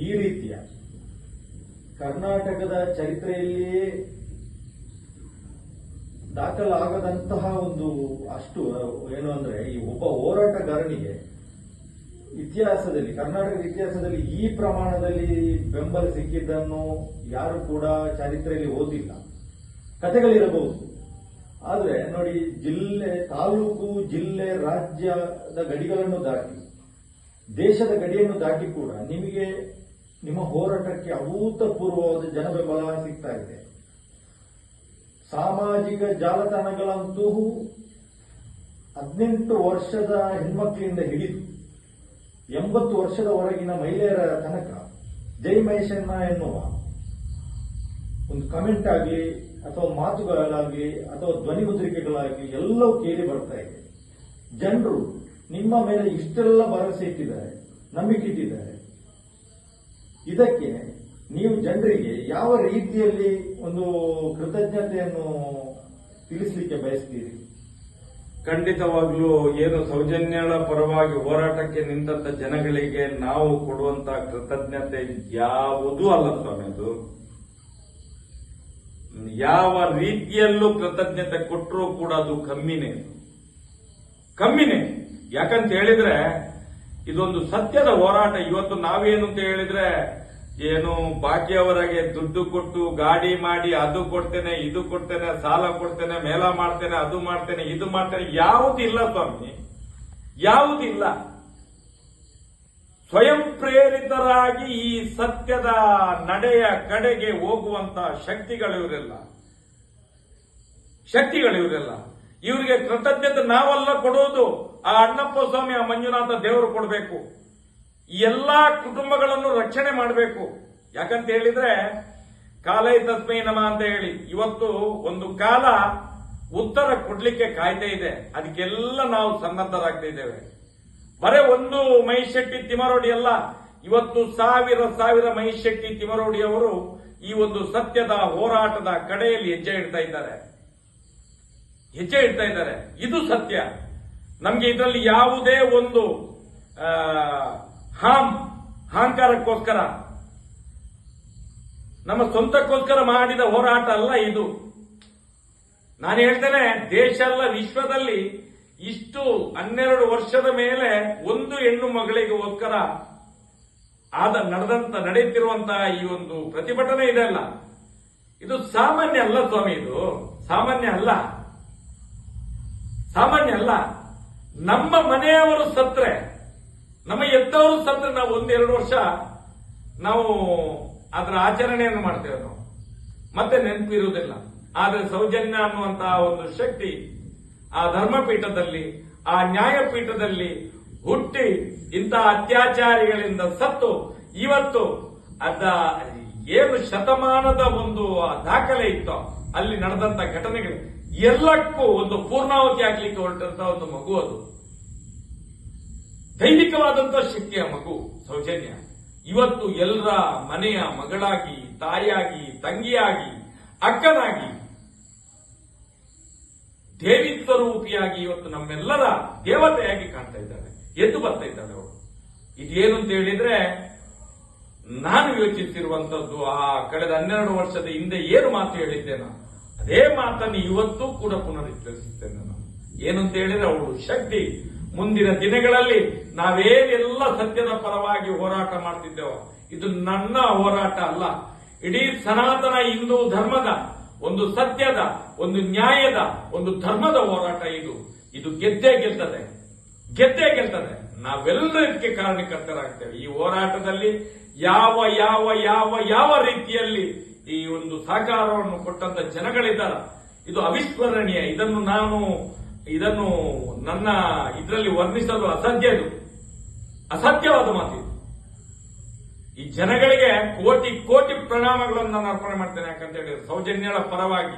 ಈ ರೀತಿಯ ಕರ್ನಾಟಕದ ಚರಿತ್ರೆಯಲ್ಲಿಯೇ ದಾಖಲಾಗದಂತಹ ಒಂದು ಅಷ್ಟು ಏನು ಅಂದ್ರೆ ಈ ಒಬ್ಬ ಹೋರಾಟಗಾರನಿಗೆ ಇತಿಹಾಸದಲ್ಲಿ ಕರ್ನಾಟಕದ ಇತಿಹಾಸದಲ್ಲಿ ಈ ಪ್ರಮಾಣದಲ್ಲಿ ಬೆಂಬಲ ಸಿಕ್ಕಿದ್ದನ್ನು ಯಾರು ಕೂಡ ಚರಿತ್ರೆಯಲ್ಲಿ ಓದಿಲ್ಲ. ಕಥೆಗಳಿರಬಹುದು, ಆದರೆ ನೋಡಿ, ಜಿಲ್ಲೆ, ತಾಲೂಕು, ಜಿಲ್ಲೆ, ರಾಜ್ಯದ ಗಡಿಗಳನ್ನು ದಾಟಿ, ದೇಶದ ಗಡಿಯನ್ನು ದಾಟಿ ಕೂಡ ನಿಮಗೆ ನಿಮ್ಮ ಹೋರಾಟಕ್ಕೆ ಅಭೂತಪೂರ್ವವಾದ ಜನಬೆಂಬಲ ಸಿಗ್ತಾ ಇದೆ. ಸಾಮಾಜಿಕ ಜಾಲತಾಣಗಳಂತೂ 18 ವರ್ಷದ ಹೆಣ್ಮಕ್ಳಿಂದ ಹಿಡಿದು 80 ವರ್ಷದ ಹೊರಗಿನ ಮಹಿಳೆಯರ ತನಕ ಜೈ ಮಹೇಶಣ್ಣ ಎನ್ನುವ ಒಂದು ಕಮೆಂಟ್ ಆಗಲಿ ಅಥವಾ ಮಾತುಗಳಾಗಲಿ ಅಥವಾ ಧ್ವನಿ ಮುದ್ರಿಕೆಗಳಾಗಲಿ ಎಲ್ಲವೂ ಕೇಳಿ ಬರ್ತಾ ಇದೆ. ಜನರು ನಿಮ್ಮ ಮೇಲೆ ಇಷ್ಟೆಲ್ಲ ಭರವಸೆ ಇಟ್ಟಿದ್ದಾರೆ, ನಂಬಿಕೆ ಇಟ್ಟಿದ್ದಾರೆ. ಇದಕ್ಕೆ ನೀವು ಜನರಿಗೆ ಯಾವ ರೀತಿಯಲ್ಲಿ ಒಂದು ಕೃತಜ್ಞತೆಯನ್ನು ತಿಳಿಸಲಿಕ್ಕೆ ಬಯಸ್ತೀರಿ? ಖಂಡಿತವಾಗ್ಲೂ ಏನು ಸೌಜನ್ಯಳ ಪರವಾಗಿ ಹೋರಾಟಕ್ಕೆ ನಿಂತ ಜನಗಳಿಗೆ ನಾವು ಕೊಡುವಂತ ಕೃತಜ್ಞತೆ ಯಾವುದೂ ಅಲ್ಲ ಸ್ವಾಮಿ. ಅದು ಯಾವ ರೀತಿಯಲ್ಲೂ ಕೃತಜ್ಞತೆ ಕೊಟ್ಟರೂ ಕೂಡ ಅದು ಕಮ್ಮಿನೇ. ಯಾಕಂತ ಹೇಳಿದ್ರೆ ಇದೊಂದು ಸತ್ಯದ ಹೋರಾಟ. ಇವತ್ತು ನಾವೇನು ಅಂತ ಹೇಳಿದ್ರೆ ಏನು ಬಾಕಿಯವರಿಗೆ ದುಡ್ಡು ಕೊಟ್ಟು ಗಾಡಿ ಮಾಡಿ ಅದು ಕೊಡ್ತೇನೆ, ಇದು ಕೊಡ್ತೇನೆ, ಸಾಲ ಕೊಡ್ತೇನೆ, ಮೇಳ ಮಾಡ್ತೇನೆ, ಅದು ಮಾಡ್ತೇನೆ, ಇದು ಮಾಡ್ತೇನೆ, ಯಾವುದಿಲ್ಲ ಸ್ವಾಮಿ, ಯಾವುದಿಲ್ಲ. ಸ್ವಯಂ ಪ್ರೇರಿತರಾಗಿ ಈ ಸತ್ಯದ ನಡೆಯ ಕಡೆಗೆ ಹೋಗುವಂತ ಶಕ್ತಿಗಳಿವರೆಲ್ಲ. ಇವರಿಗೆ ಕೃತಜ್ಞತೆ ನಾವೆಲ್ಲ ಕೊಡೋದು, ಆ ಅಣ್ಣಪ್ಪ ಸ್ವಾಮಿ, ಆ ಮಂಜುನಾಥ ದೇವರು ಕೊಡಬೇಕು. ಎಲ್ಲಾ ಕುಟುಂಬಗಳನ್ನು ರಕ್ಷಣೆ ಮಾಡಬೇಕು. ಯಾಕಂತ ಹೇಳಿದ್ರೆ ಕಾಲೈ ತಸ್ಮೈ ನಮಃ ಅಂತ ಹೇಳಿ ಇವತ್ತು ಒಂದು ಕಾಲ ಉತ್ತರ ಕೊಡ್ಲಿಕ್ಕೆ ಕಾಯ್ತಾ ಇದೆ. ಅದಕ್ಕೆಲ್ಲ ನಾವು ಸನ್ನದ್ಧರಾಗ್ತಾ ಇದ್ದೇವೆ. ಬರೇ ಒಂದು ಮಹೇಶ್ ಶೆಟ್ಟಿ ತಿಮರೋಡಿ ಅಲ್ಲ, ಇವತ್ತು ಸಾವಿರ ಮಹೇಶ್ ಶೆಟ್ಟಿ ತಿಮರೋಡಿ ಅವರು ಈ ಒಂದು ಸತ್ಯದ ಹೋರಾಟದ ಕಡೆಯಲ್ಲಿ ಹೆಜ್ಜೆ ಇಡ್ತಾ ಇದ್ದಾರೆ. ಇದು ಸತ್ಯ. ನಮ್ಗೆ ಇದರಲ್ಲಿ ಯಾವುದೇ ಒಂದು ಅಹಂಕಾರಕ್ಕೋಸ್ಕರ, ನಮ್ಮ ಸ್ವಂತಕ್ಕೋಸ್ಕರ ಮಾಡಿದ ಹೋರಾಟ ಅಲ್ಲ ಇದು. ನಾನು ಹೇಳ್ತೇನೆ, ದೇಶ ಅಲ್ಲ, ವಿಶ್ವದಲ್ಲಿ ಇಷ್ಟು 12 ವರ್ಷದ ಮೇಲೆ ಒಂದು ಹೆಣ್ಣು ಮಗಳಿಗೋಸ್ಕರ ನಡೆಯುತ್ತಿರುವಂತಹ ಈ ಒಂದು ಪ್ರತಿಭಟನೆ ಇದೆಲ್ಲ, ಇದು ಸಾಮಾನ್ಯ ಅಲ್ಲ ಸ್ವಾಮಿ. ಇದು ಸಾಮಾನ್ಯ ಅಲ್ಲ. ನಮ್ಮ ಮನೆಯವರು ಸತ್ರೆ, ನಮ್ಮ ಎದ್ದವರು ಸತ್ರೆ ನಾವು 1-2 ವರ್ಷ ನಾವು ಅದರ ಆಚರಣೆಯನ್ನು ಮಾಡ್ತೇವೆ, ನಾವು ಮತ್ತೆ ನೆನಪಿರುವುದಿಲ್ಲ. ಆದರೆ ಸೌಜನ್ಯ ಅನ್ನುವಂತಹ ಒಂದು ಶಕ್ತಿ ಆ ಧರ್ಮಪೀಠದಲ್ಲಿ, ಆ ನ್ಯಾಯಪೀಠದಲ್ಲಿ ಹುಟ್ಟಿ ಇಂತಹ ಅತ್ಯಾಚಾರಿಗಳಿಂದ ಸತ್ತು ಇವತ್ತು ಅದ ಏನು ಶತಮಾನದ ಒಂದು ದಾಖಲೆ ಇತ್ತೋ ಅಲ್ಲಿ ನಡೆದಂತ ಘಟನೆಗಳು ಎಲ್ಲಕ್ಕೂ ಒಂದು ಪೂರ್ಣಾವತಿ ಆಗ್ಲಿಕ್ಕೆ ಹೊರಟಂತ ಒಂದು ಮಗು. ಅದು ದೈವಿಕವಾದಂತಹ ಶಕ್ತಿಯ ಮಗು ಸೌಜನ್ಯ. ಇವತ್ತು ಎಲ್ಲರ ಮನೆಯ ಮಗಳಾಗಿ, ತಾಯಿಯಾಗಿ, ತಂಗಿಯಾಗಿ, ಅಕ್ಕನಾಗಿ, ದೇವಿ ಸ್ವರೂಪಿಯಾಗಿ ಇವತ್ತು ನಮ್ಮೆಲ್ಲರ ದೇವತೆಯಾಗಿ ಕಾಣ್ತಾ ಇದ್ದಾಳೆ, ಎದ್ದು ಬರ್ತಾ ಇದ್ದಾಳೆ ಅವಳು. ಇದೇನು ಅಂತ ಹೇಳಿದ್ರೆ ನಾನು ಯೋಚಿಸಿರುವಂತದ್ದು ಆ ಕಳೆದ 12 ವರ್ಷದ ಹಿಂದೆ ಏನು ಮಾತು ಹೇಳಿದ್ದೇನೋ ಅದೇ ಮಾತನ್ನು ಇವತ್ತು ಕೂಡ ಪುನರುಚ್ಚರಿಸುತ್ತೇನೆ ನಾನು. ಏನು ಅಂತ ಹೇಳಿದ್ರೆ ಅವಳು ಶಕ್ತಿ. ಮುಂದಿನ ದಿನಗಳಲ್ಲಿ ನಾವೇನೆಲ್ಲ ಸತ್ಯದ ಪರವಾಗಿ ಹೋರಾಟ ಮಾಡ್ತಿದ್ದೇವೋ ಇದು ನನ್ನ ಹೋರಾಟ ಅಲ್ಲ, ಇಡೀ ಸನಾತನ ಹಿಂದೂ ಧರ್ಮದ ಒಂದು ಸತ್ಯದ, ಒಂದು ನ್ಯಾಯದ, ಒಂದು ಧರ್ಮದ ಹೋರಾಟ ಇದು ಗೆದ್ದೇ ಗೆಲ್ತದೆ. ನಾವೆಲ್ಲರೂ ಇದಕ್ಕೆ ಕಾರಣಕರ್ತರಾಗ್ತೇವೆ. ಈ ಹೋರಾಟದಲ್ಲಿ ಯಾವ ಯಾವ ಯಾವ ಯಾವ ರೀತಿಯಲ್ಲಿ ಈ ಒಂದು ಸಹಕಾರವನ್ನು ಕೊಟ್ಟಂತ ಜನಗಳಿದ್ದಾರೆ, ಇದು ಅವಿಸ್ಮರಣೀಯ. ಇದನ್ನು ನನ್ನ ಇದರಲ್ಲಿ ವರ್ಣಿಸಲು ಅಸಾಧ್ಯವಾದ ಮಾತು. ಈ ಜನಗಳಿಗೆ ಕೋಟಿ ಪ್ರಣಾಮಗಳನ್ನು ನಾನು ಅರ್ಪಣೆ ಮಾಡ್ತೇನೆ. ಯಾಕಂತ ಹೇಳಿದ್ರೆ ಸೌಜನ್ಯಳ ಪರವಾಗಿ,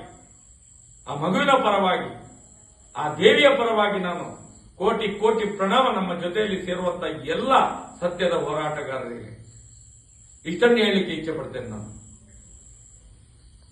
ಆ ಮಗುವಿನ ಪರವಾಗಿ, ಆ ದೇವಿಯ ಪರವಾಗಿ ನಾನು ಕೋಟಿ ಪ್ರಣಾಮ ನಮ್ಮ ಜೊತೆಯಲ್ಲಿ ಸೇರುವಂತ ಎಲ್ಲ ಸತ್ಯದ ಹೋರಾಟಗಾರರಿಗೆ ಇಷ್ಟನ್ನು ಹೇಳಲಿಕ್ಕೆ ಇಚ್ಛೆ ಪಡ್ತೇನೆ ನಾನು.